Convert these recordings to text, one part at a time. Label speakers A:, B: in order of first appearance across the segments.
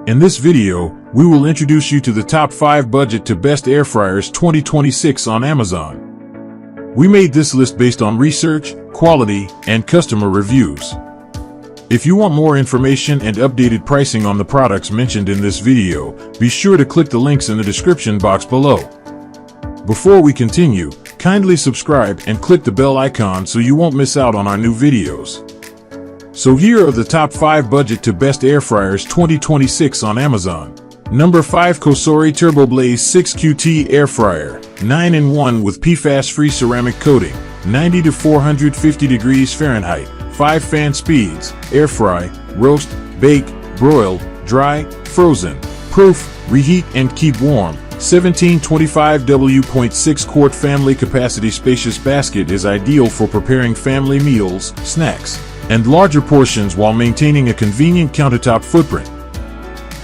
A: In this video, we will introduce you to the top 5 budget to best air fryers 2026 on Amazon. We made this list based on research, quality, and customer reviews. If you want more information and updated pricing on the products mentioned in this video, be sure to click the links in the description box below. Before we continue, kindly subscribe and click the bell icon so you won't miss out on our new videos. So here are the top 5 budget to best air fryers 2026 on Amazon. Number 5, COSORI TurboBlaze 6QT Air Fryer, 9-in-1 with PFAS-free ceramic coating, 90 to 450 degrees Fahrenheit, 5 fan speeds, air fry, roast, bake, broil, dry, frozen, proof, reheat and keep warm. 1725W.6 quart family capacity spacious basket is ideal for preparing family meals, snacks, and larger portions while maintaining a convenient countertop footprint.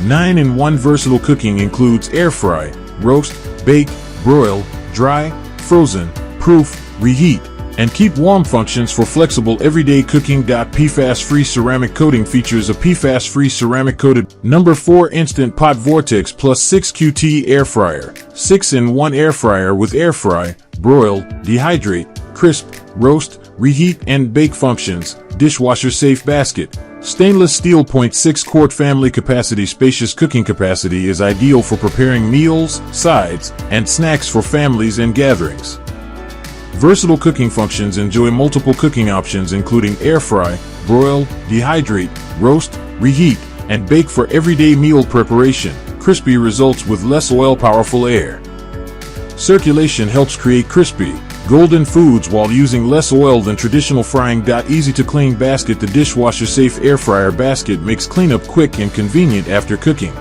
A: 9-in-1 versatile cooking includes air fry, roast, bake, broil, dry, frozen, proof, reheat, and keep warm functions for flexible everyday cooking. PFAS-free ceramic coating features a PFAS-free ceramic coated. Number 4, Instant Pot Vortex Plus 6QT Air Fryer, 6-in-1 air fryer with air fry, broil, dehydrate, crisp, roast, reheat and bake functions. Dishwasher safe basket. Stainless steel 0.6 quart family capacity spacious cooking capacity is ideal for preparing meals, sides, and snacks for families and gatherings. Versatile cooking functions enjoy multiple cooking options including air fry, broil, dehydrate, roast, reheat, and bake for everyday meal preparation. Crispy results with less oil. Powerful air circulation helps create crispy, golden foods while using less oil than traditional frying. Easy to clean basket. The dishwasher safe air fryer basket makes cleanup quick and convenient after cooking.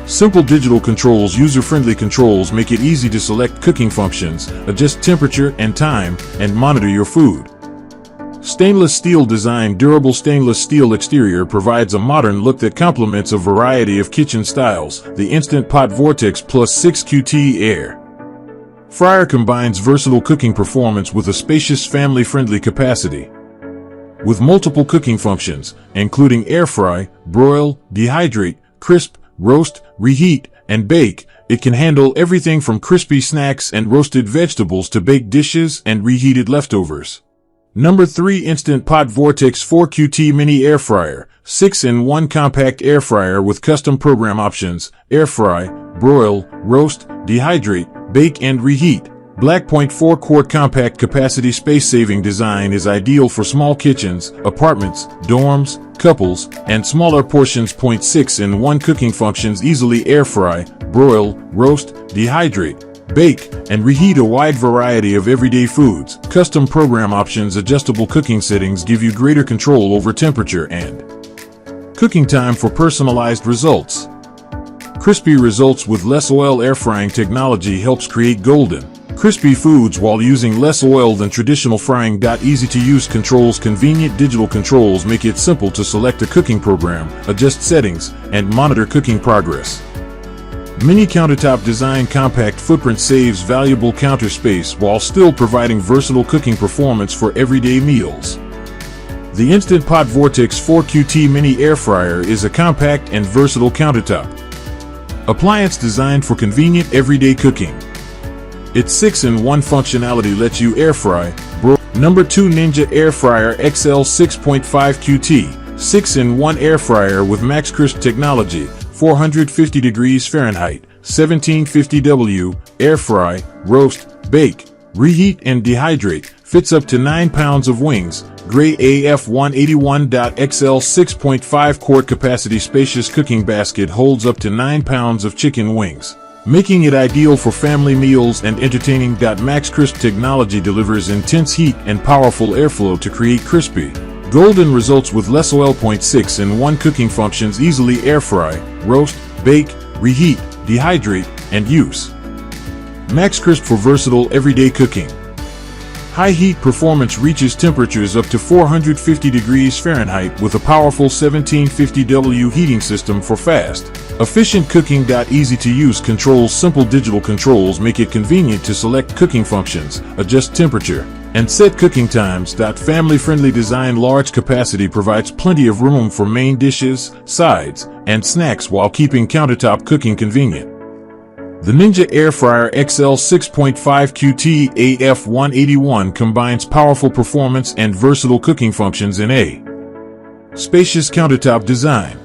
A: Simple digital controls. User-friendly controls make it easy to select cooking functions, adjust temperature and time, and monitor your food. Stainless steel design. Durable stainless steel exterior provides a modern look that complements a variety of kitchen styles. The Instant Pot Vortex Plus 6QT Air Fryer combines versatile cooking performance with a spacious family-friendly capacity. With multiple cooking functions, including air fry, broil, dehydrate, crisp, roast, reheat, and bake, it can handle everything from crispy snacks and roasted vegetables to baked dishes and reheated leftovers. Number 3, Instant Pot Vortex 4QT Mini Air Fryer, 6-in-1 compact air fryer with custom program options, air fry, broil, roast, dehydrate, bake and reheat. Black 0.4 quart compact capacity space-saving design is ideal for small kitchens, apartments, dorms, couples, and smaller portions. 0.6-in-1 cooking functions easily air fry, broil, roast, dehydrate, bake, and reheat a wide variety of everyday foods. Custom program options. Adjustable cooking settings give you greater control over temperature and cooking time for personalized results. Crispy results with less oil. Air frying technology helps create golden, crispy foods while using less oil than traditional frying. Easy to use controls. Convenient digital controls make it simple to select a cooking program, adjust settings, and monitor cooking progress. Mini countertop design. Compact footprint saves valuable counter space while still providing versatile cooking performance for everyday meals. The Instant Pot Vortex 4QT Mini Air Fryer is a compact and versatile countertop appliance designed for convenient everyday cooking. Its 6-in-1 functionality lets you air fry, broil. Number 2, Ninja Air Fryer XL 6.5 QT, 6-in-1 air fryer with max crisp technology, 450 degrees Fahrenheit, 1750 W, air fry, roast, bake, reheat and dehydrate, fits up to 9 pounds of wings. Gray AF 181. XL 6.5 quart capacity spacious cooking basket holds up to 9 pounds of chicken wings, making it ideal for family meals and entertaining. Max crisp technology delivers intense heat and powerful airflow to create crispy, golden results with less oil. 0.6-in-1 cooking functions easily air fry, roast, bake, reheat, dehydrate, and use. Max crisp for versatile everyday cooking. High heat performance reaches temperatures up to 450 degrees Fahrenheit with a powerful 1750 W heating system for fast, efficient cooking. Easy to use controls. Simple digital controls make it convenient to select cooking functions, adjust temperature, And set cooking times. Family-friendly design. Large capacity provides plenty of room for main dishes, sides, and snacks while keeping countertop cooking convenient. The Ninja Air Fryer XL 6.5 QT AF181 combines powerful performance and versatile cooking functions in a spacious countertop design.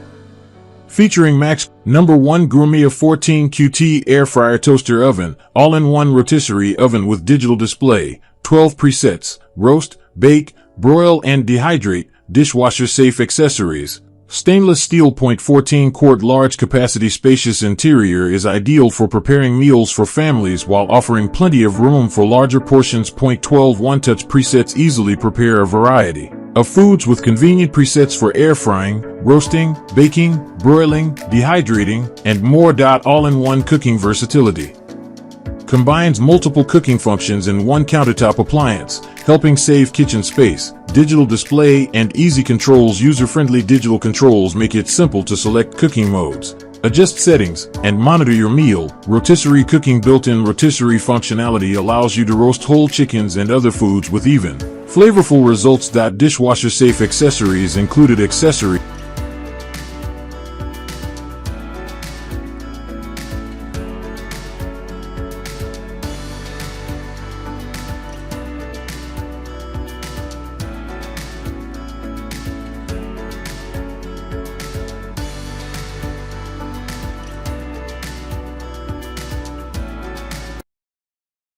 A: Featuring Max No. 1 Gourmia 14 QT Air Fryer Toaster Oven, all-in-one rotisserie oven with digital display, 12 presets, roast, bake, broil and dehydrate, dishwasher-safe accessories. Stainless steel .14 quart large capacity spacious interior is ideal for preparing meals for families while offering plenty of room for larger portions. 12 one-touch presets easily prepare a variety of foods with convenient presets for air frying, roasting, baking, broiling, dehydrating, and more. All-in-one cooking versatility combines multiple cooking functions in one countertop appliance, helping save kitchen space. Digital display and easy controls. User-friendly digital controls make it simple to select cooking modes, adjust settings, and monitor your meal. Rotisserie cooking. Built-in rotisserie functionality allows you to roast whole chickens and other foods with even, flavorful results. Dishwasher-safe accessories included. Accessory